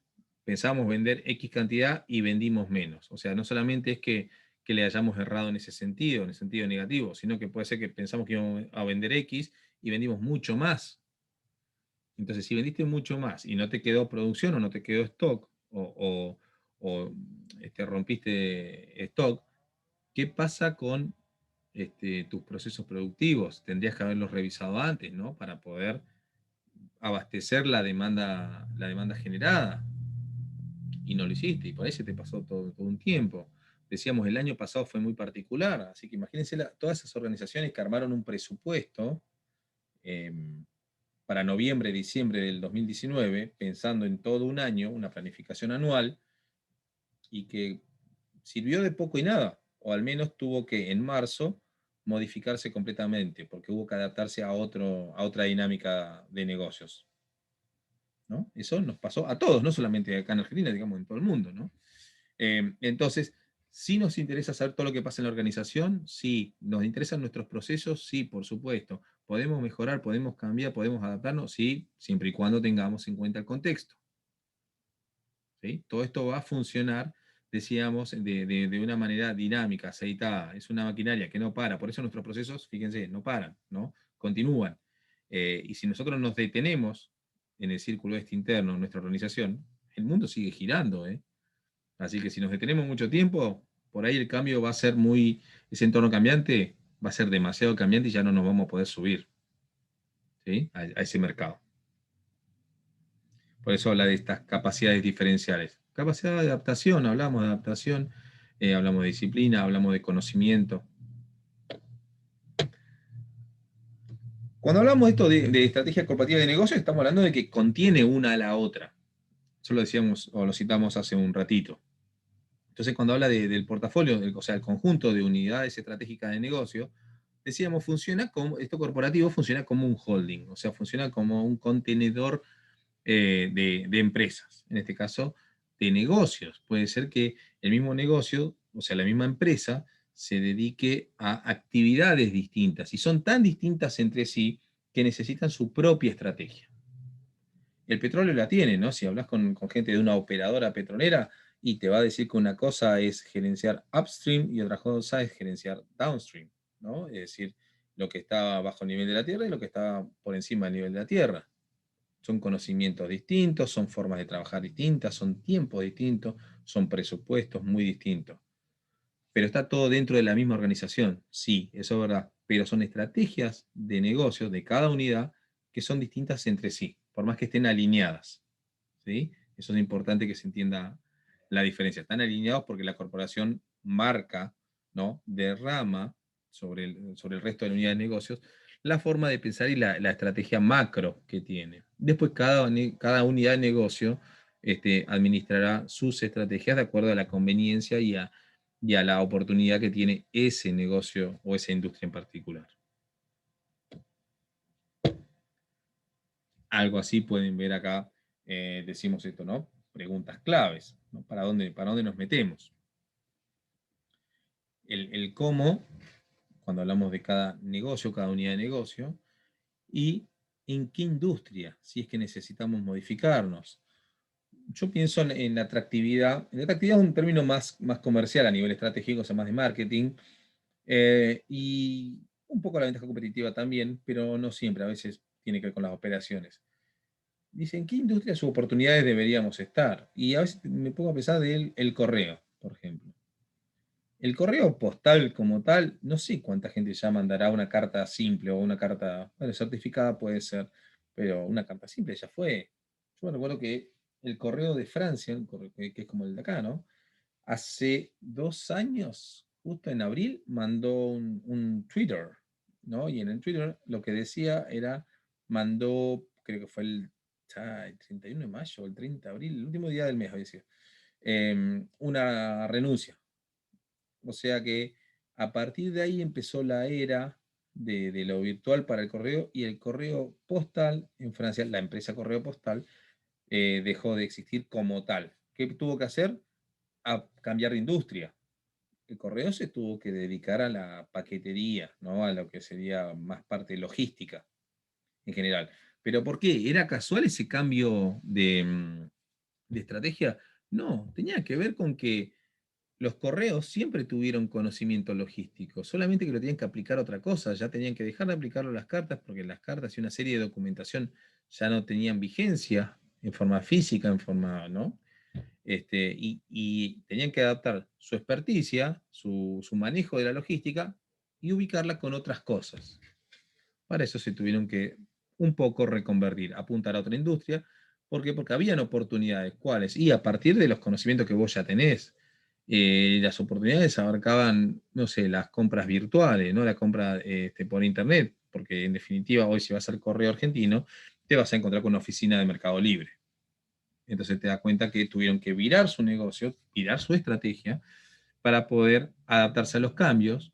pensamos vender X cantidad y vendimos menos. O sea, no solamente es que le hayamos errado en el sentido negativo, sino que puede ser que pensamos que íbamos a vender X y vendimos mucho más. Entonces, si vendiste mucho más y no te quedó producción o no te quedó stock o rompiste stock, ¿qué pasa con tus procesos productivos? Tendrías que haberlos revisado antes, ¿no? Para poder abastecer la demanda generada. Y no lo hiciste, y por ahí se te pasó todo un tiempo. Decíamos, el año pasado fue muy particular, así que imagínense todas esas organizaciones que armaron un presupuesto eh, para noviembre, diciembre del 2019, pensando en todo un año, una planificación anual, y que sirvió de poco y nada, o al menos tuvo que en marzo modificarse completamente, porque hubo que adaptarse a otra dinámica de negocios, ¿no? Eso nos pasó a todos, no solamente acá en Argentina, digamos en todo el mundo, ¿no? Entonces, ¿sí nos interesa saber todo lo que pasa en la organización? Sí. ¿Nos interesan nuestros procesos? Sí, por supuesto. ¿Podemos mejorar, podemos cambiar, podemos adaptarnos? Sí, siempre y cuando tengamos en cuenta el contexto. ¿Sí? Todo esto va a funcionar, decíamos, de una manera dinámica, aceitada. Es una maquinaria que no para. Por eso nuestros procesos, fíjense, no paran, ¿no? Continúan. Y si nosotros nos detenemos en el círculo este interno, en nuestra organización, el mundo sigue girando, ¿eh? Así que si nos detenemos mucho tiempo, por ahí el cambio va a ser ese entorno cambiante va a ser demasiado cambiante y ya no nos vamos a poder subir, ¿sí? A ese mercado. Por eso habla de estas capacidades diferenciales. Capacidad de adaptación, hablamos de adaptación, hablamos de disciplina, hablamos de conocimiento. Cuando hablamos de esto de estrategia corporativa de negocio, estamos hablando de que contiene una a la otra. Eso lo decíamos o lo citamos hace un ratito. Entonces, cuando habla del portafolio, o sea, el conjunto de unidades estratégicas de negocio, decíamos, esto corporativo funciona como un holding, o sea, funciona como un contenedor de empresas, en este caso, de negocios. Puede ser que el mismo negocio, o sea, la misma empresa, se dedique a actividades distintas y son tan distintas entre sí que necesitan su propia estrategia. El petróleo la tiene, ¿no? Si hablas con gente de una operadora petrolera y te va a decir que una cosa es gerenciar upstream y otra cosa es gerenciar downstream, ¿no? Es decir, lo que está bajo el nivel de la tierra y lo que está por encima del nivel de la tierra. Son conocimientos distintos, son formas de trabajar distintas, son tiempos distintos, son presupuestos muy distintos. Pero está todo dentro de la misma organización, sí, eso es verdad, pero son estrategias de negocios de cada unidad que son distintas entre sí, por más que estén alineadas, ¿sí? Eso es importante que se entienda la diferencia. Están alineados porque la corporación marca, ¿no? Derrama sobre el resto de la unidad de negocios la forma de pensar y la estrategia macro que tiene. Después cada unidad de negocio administrará sus estrategias de acuerdo a la conveniencia y a la oportunidad que tiene ese negocio o esa industria en particular. Algo así pueden ver acá, decimos esto, ¿no? Preguntas claves, ¿no? Para dónde nos metemos? El cómo, cuando hablamos de cada negocio, cada unidad de negocio, y en qué industria, si es que necesitamos modificarnos. yo pienso en la atractividad. La atractividad es un término más comercial a nivel estratégico, o sea, más de marketing. Y un poco la ventaja competitiva también, pero no siempre, a veces tiene que ver con las operaciones. Dicen, ¿qué industrias u oportunidades deberíamos estar? Y a veces me pongo a pensar del el correo, por ejemplo. El correo postal como tal, no sé cuánta gente ya mandará una carta simple o una carta, bueno, certificada puede ser, pero una carta simple ya fue. Yo me recuerdo que el correo de Francia, que es como el de acá, ¿no? Hace 2 años, justo en abril, mandó un Twitter, ¿no? Y en el Twitter lo que decía era, mandó, creo que fue el 31 de mayo, el 30 de abril, el último día del mes, había sido, una renuncia. O sea que a partir de ahí empezó la era de lo virtual para el correo, y el correo postal en Francia, la empresa correo postal, dejó de existir como tal. ¿Qué tuvo que hacer? A cambiar de industria. El correo se tuvo que dedicar a la paquetería, ¿no? A lo que sería más parte logística en general. ¿Pero por qué? ¿Era casual ese cambio de estrategia? No, tenía que ver con que los correos siempre tuvieron conocimiento logístico, solamente que lo tenían que aplicar a otra cosa. Ya tenían que dejar de aplicarlo a las cartas, porque las cartas y una serie de documentación ya no tenían vigencia en forma física, en forma, ¿no? Y tenían que adaptar su experticia, su manejo de la logística, y ubicarla con otras cosas. Para eso se tuvieron que un poco reconvertir, apuntar a otra industria. ¿Por qué? Porque habían oportunidades. ¿Cuáles? Y a partir de los conocimientos que vos ya tenés, las oportunidades abarcaban, no sé, las compras virtuales, ¿no? La compra por internet, porque en definitiva hoy si vas al correo argentino, te vas a encontrar con una oficina de Mercado Libre. Entonces te das cuenta que tuvieron que virar su negocio, virar su estrategia, para poder adaptarse a los cambios,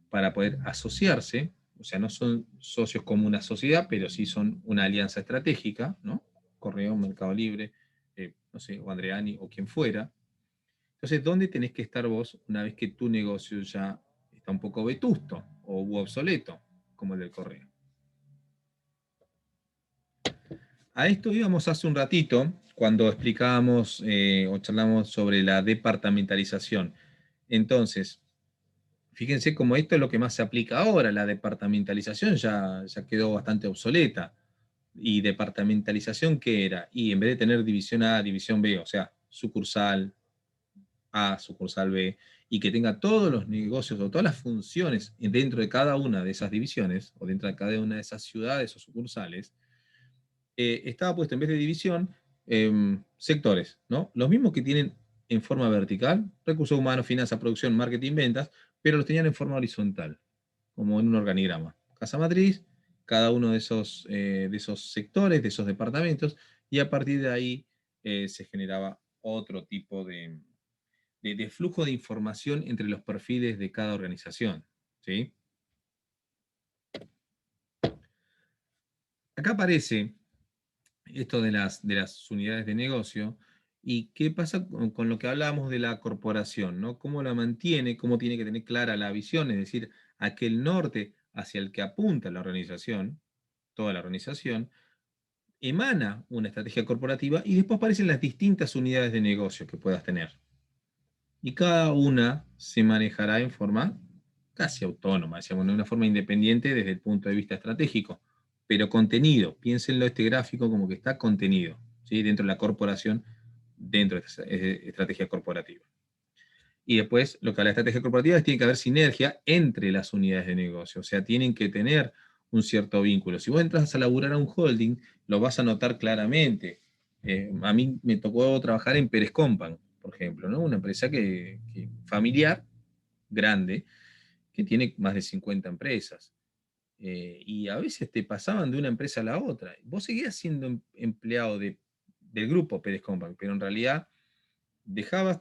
para poder asociarse. O sea, no son socios como una sociedad, pero sí son una alianza estratégica, ¿no? Correo, Mercado Libre, no sé, o Andreani o quien fuera. Entonces, ¿dónde tenés que estar vos una vez que tu negocio ya está un poco vetusto o obsoleto, como el del correo? A esto íbamos hace un ratito, cuando explicábamos o charlamos sobre la departamentalización. Entonces, fíjense cómo esto es lo que más se aplica ahora. La departamentalización ya quedó bastante obsoleta. ¿Y departamentalización qué era? Y en vez de tener división A, división B, o sea, sucursal A, sucursal B, y que tenga todos los negocios o todas las funciones dentro de cada una de esas divisiones, o dentro de cada una de esas ciudades o sucursales, estaba puesto en vez de división, sectores, ¿no? Los mismos que tienen en forma vertical, recursos humanos, finanzas, producción, marketing, ventas, pero los tenían en forma horizontal, como en un organigrama. Casa matriz, cada uno de esos sectores, de esos departamentos, y a partir de ahí se generaba otro tipo de flujo de información entre los perfiles de cada organización, ¿sí? Acá aparece esto de las unidades de negocio, y qué pasa con lo que hablábamos de la corporación, ¿no? Cómo la mantiene, cómo tiene que tener clara la visión, es decir, aquel norte hacia el que apunta la organización, toda la organización, emana una estrategia corporativa, y después aparecen las distintas unidades de negocio que puedas tener. Y cada una se manejará en forma casi autónoma, decíamos, de una forma independiente desde el punto de vista estratégico, pero contenido. Piénsenlo este gráfico como que está contenido, ¿sí? Dentro de la corporación, dentro de esta estrategia corporativa. Y después, lo que habla de estrategia corporativa es que tiene que haber sinergia entre las unidades de negocio, o sea, tienen que tener un cierto vínculo. Si vos entras a laburar a un holding, lo vas a notar claramente. A mí me tocó trabajar en Pérez Compan, por ejemplo, ¿no? Una empresa familiar, grande, que tiene más de 50 empresas. Y a veces te pasaban de una empresa a la otra. Vos seguías siendo empleado del grupo Pérez Compan, pero en realidad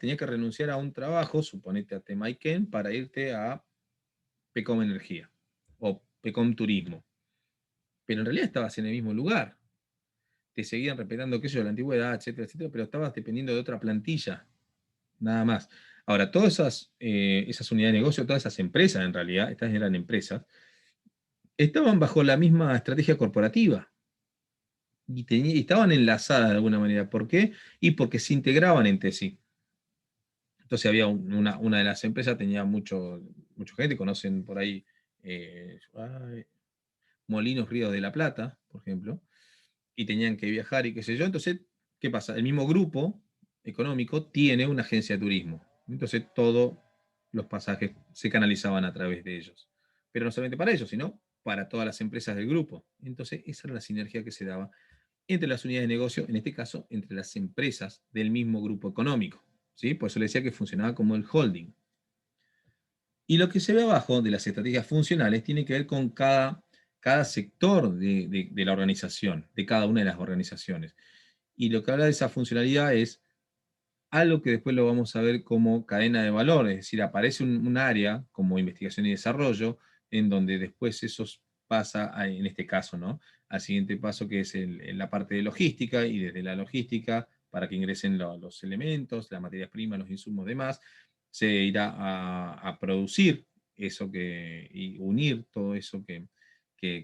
tenías que renunciar a un trabajo, suponete a Temaiken, para irte a Pecom Energía o Pecom Turismo. Pero en realidad estabas en el mismo lugar. Te seguían respetando, qué sé yo, la antigüedad, etcétera, etcétera, pero estabas dependiendo de otra plantilla, nada más. Ahora, todas esas unidades de negocio, todas esas empresas en realidad, estas eran empresas, estaban bajo la misma estrategia corporativa. y estaban enlazadas de alguna manera. ¿Por qué? Y porque se integraban entre sí. Entonces había una de las empresas, tenía mucha gente, conocen por ahí Molinos Ríos de la Plata, por ejemplo, y tenían que viajar y qué sé yo. Entonces, ¿qué pasa? El mismo grupo económico tiene una agencia de turismo. Entonces, todos los pasajes se canalizaban a través de ellos. Pero no solamente para ellos, sino para todas las empresas del grupo. Entonces, esa era la sinergia que se daba entre las unidades de negocio, en este caso, entre las empresas del mismo grupo económico. ¿Sí? Por eso le decía que funcionaba como el holding. Y lo que se ve abajo de las estrategias funcionales tiene que ver con cada sector de la organización, de cada una de las organizaciones. Y lo que habla de esa funcionalidad es algo que después lo vamos a ver como cadena de valor, es decir, aparece un área como investigación y desarrollo, en donde después eso pasa, en este caso, ¿no? Al siguiente paso que es la parte de logística, y desde la logística, para que ingresen los elementos, las materias primas, los insumos, demás, se irá a producir eso y unir todo eso que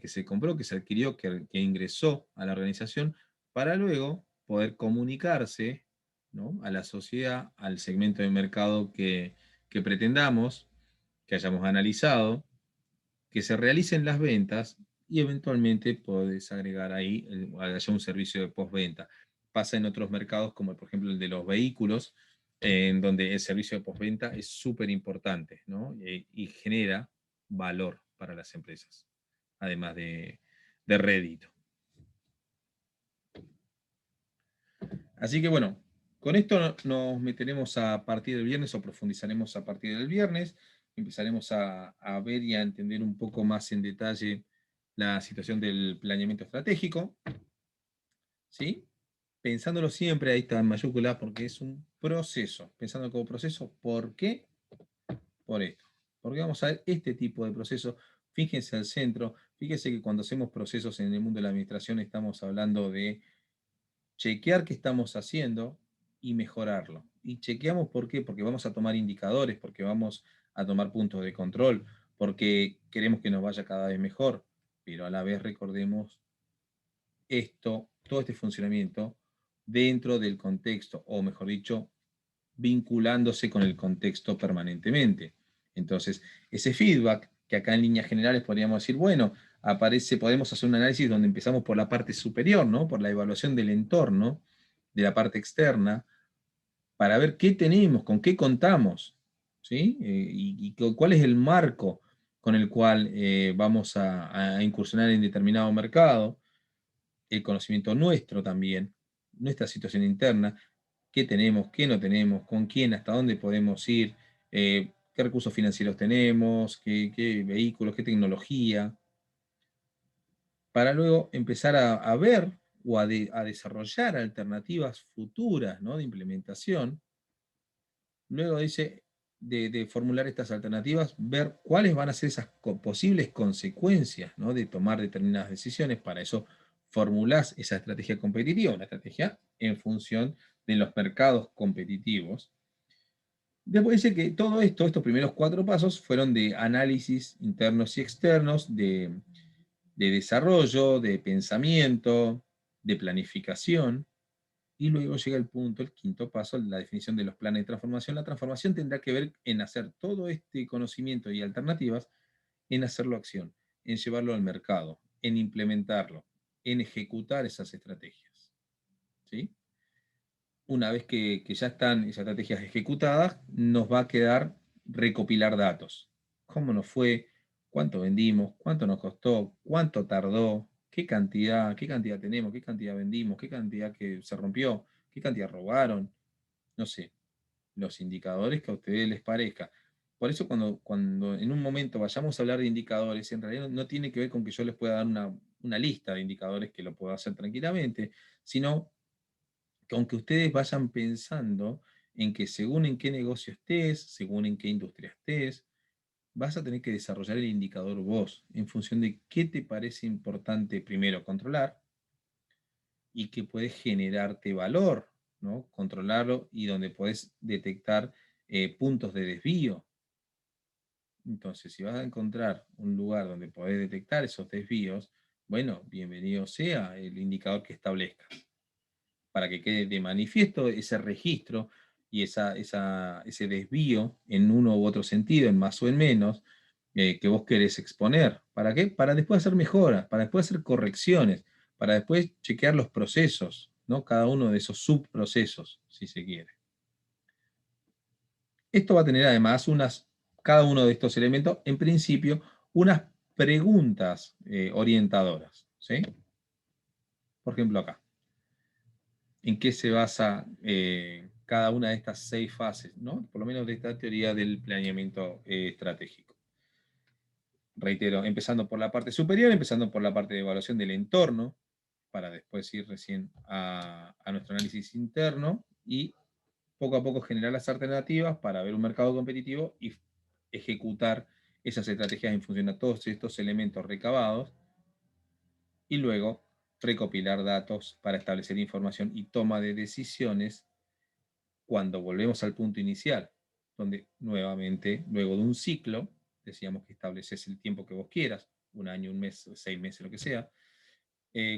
se compró, que se adquirió, que ingresó a la organización, para luego poder comunicarse, ¿no?, a la sociedad, al segmento de mercado que pretendamos, que hayamos analizado, que se realicen las ventas y eventualmente podés agregar ahí haya un servicio de postventa. Pasa en otros mercados como por ejemplo el de los vehículos, en donde el servicio de postventa es súper importante, ¿no? Y genera valor para las empresas, además de rédito. Así que bueno, con esto nos meteremos a partir del viernes, o profundizaremos a partir del viernes. Empezaremos a ver y a entender un poco más en detalle la situación del planeamiento estratégico, ¿sí? Pensándolo siempre, ahí está en mayúscula, porque es un proceso. Pensando como proceso, ¿por qué? Por esto. Porque vamos a ver este tipo de proceso. Fíjense al centro, fíjense que cuando hacemos procesos en el mundo de la administración estamos hablando de chequear qué estamos haciendo y mejorarlo. Y chequeamos ¿por qué? Porque vamos a tomar indicadores, porque vamos a tomar puntos de control, porque queremos que nos vaya cada vez mejor, pero a la vez recordemos todo este funcionamiento dentro del contexto, o mejor dicho, vinculándose con el contexto permanentemente. Entonces, ese feedback, que acá en líneas generales podríamos decir, bueno, podemos hacer un análisis donde empezamos por la parte superior, ¿no? Por la evaluación del entorno, de la parte externa, para ver qué tenemos, con qué contamos, ¿sí? Y cuál es el marco con el cual vamos a incursionar en determinado mercado, el conocimiento nuestro también, nuestra situación interna, qué tenemos, qué no tenemos, con quién, hasta dónde podemos ir, qué recursos financieros tenemos, qué vehículos, qué tecnología, para luego empezar a ver o a desarrollar alternativas futuras, ¿no?, de implementación. Luego dice de formular estas alternativas, ver cuáles van a ser esas posibles consecuencias, ¿no?, de tomar determinadas decisiones. Para eso formulás esa estrategia competitiva, una estrategia en función de los mercados competitivos. Después dice que todo esto, estos primeros 4 pasos, fueron de análisis internos y externos, de desarrollo, de pensamiento, de planificación. Y luego llega el punto, el quinto paso, la definición de los planes de transformación. La transformación tendrá que ver en hacer todo este conocimiento y alternativas, en hacerlo acción, en llevarlo al mercado, en implementarlo, en ejecutar esas estrategias, ¿sí? Una vez que ya están esas estrategias ejecutadas, nos va a quedar recopilar datos. ¿Cómo nos fue? ¿Cuánto vendimos? ¿Cuánto nos costó? ¿Cuánto tardó? Qué cantidad tenemos? ¿Qué cantidad vendimos? ¿Qué cantidad que se rompió? ¿Qué cantidad robaron? No sé, los indicadores que a ustedes les parezca. Por eso cuando en un momento vayamos a hablar de indicadores, en realidad no tiene que ver con que yo les pueda dar una lista de indicadores que lo puedo hacer tranquilamente, sino que aunque ustedes vayan pensando en que según en qué negocio estés, según en qué industria estés, vas a tener que desarrollar el indicador vos, en función de qué te parece importante primero controlar y que puede generarte valor, ¿no? Controlarlo, y donde puedes detectar puntos de desvío. Entonces, si vas a encontrar un lugar donde podés detectar esos desvíos, Bueno, bienvenido sea el indicador que establezca, para que quede de manifiesto ese registro y ese desvío en uno u otro sentido, en más o en menos, que vos querés exponer. ¿Para qué? Para después hacer mejoras, para después hacer correcciones, para después chequear los procesos, ¿no? Cada uno de esos subprocesos, si se quiere. Esto va a tener además cada uno de estos elementos, en principio, unas preguntas orientadoras, ¿sí? Por ejemplo, acá. ¿En qué se basa cada una de estas 6 fases, ¿no? Por lo menos de esta teoría del planeamiento estratégico? Reitero, empezando por la parte superior, empezando por la parte de evaluación del entorno, para después ir recién a nuestro análisis interno y poco a poco generar las alternativas para ver un mercado competitivo y ejecutar esas estrategias en función de todos estos elementos recabados y luego recopilar datos para establecer información y toma de decisiones cuando volvemos al punto inicial, donde nuevamente, luego de un ciclo, decíamos que estableces el tiempo que vos quieras, un año, un mes, 6 meses, lo que sea,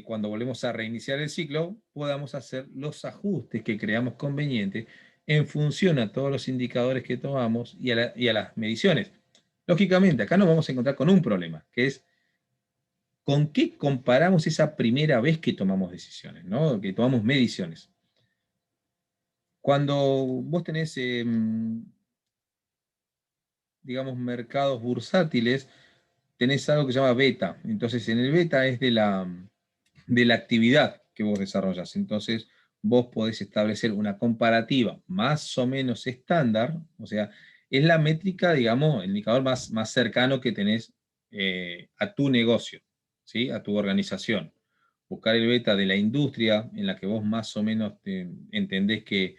cuando volvemos a reiniciar el ciclo, podamos hacer los ajustes que creamos convenientes en función a todos los indicadores que tomamos y a las mediciones. Lógicamente, acá nos vamos a encontrar con un problema, que es con qué comparamos esa primera vez que tomamos decisiones, ¿no? Que tomamos mediciones. Cuando vos tenés, digamos, mercados bursátiles, tenés algo que se llama beta. Entonces, en el beta es de la actividad que vos desarrollas. Entonces, vos podés establecer una comparativa más o menos estándar, o sea, es la métrica, digamos, el indicador más cercano que tenés a tu negocio, ¿sí? A tu organización. Buscar el beta de la industria en la que vos más o menos entendés que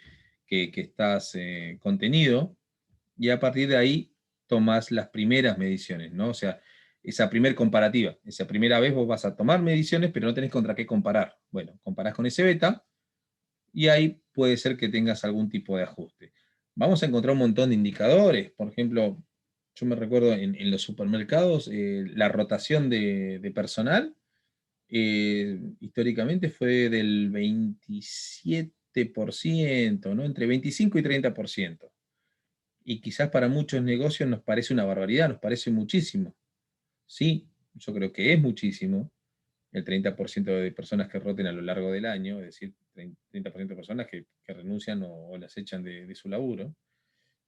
estás contenido, y a partir de ahí tomás las primeras mediciones, ¿no? O sea, esa primera comparativa, esa primera vez vos vas a tomar mediciones, pero no tenés contra qué comparar. Bueno, comparás con ese beta y ahí puede ser que tengas algún tipo de ajuste. Vamos a encontrar un montón de indicadores, por ejemplo, yo me recuerdo en los supermercados, la rotación de personal históricamente fue del 27%, ¿no? Entre 25 y 30%. Y quizás para muchos negocios nos parece una barbaridad, nos parece muchísimo. Sí, yo creo que es muchísimo, el 30% de personas que roten a lo largo del año, es decir, 30% de personas que renuncian o las echan de su laburo.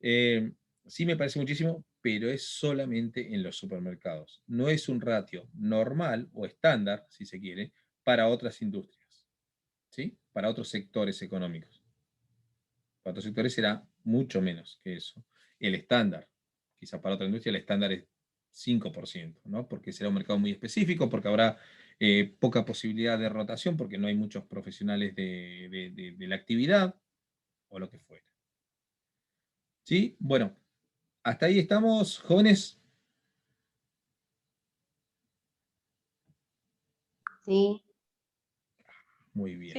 Eh, sí me parece muchísimo, pero es solamente en los supermercados. No es un ratio normal o estándar, si se quiere, para otras industrias, ¿sí? Para otros sectores económicos. Para otros sectores será mucho menos que eso. El estándar, quizá para otra industria, el estándar es 5%, ¿no? Porque será un mercado muy específico, porque habrá poca posibilidad de rotación, porque no hay muchos profesionales de la actividad, o lo que fuera. ¿Sí? Bueno, hasta ahí estamos, jóvenes. Sí. Muy bien.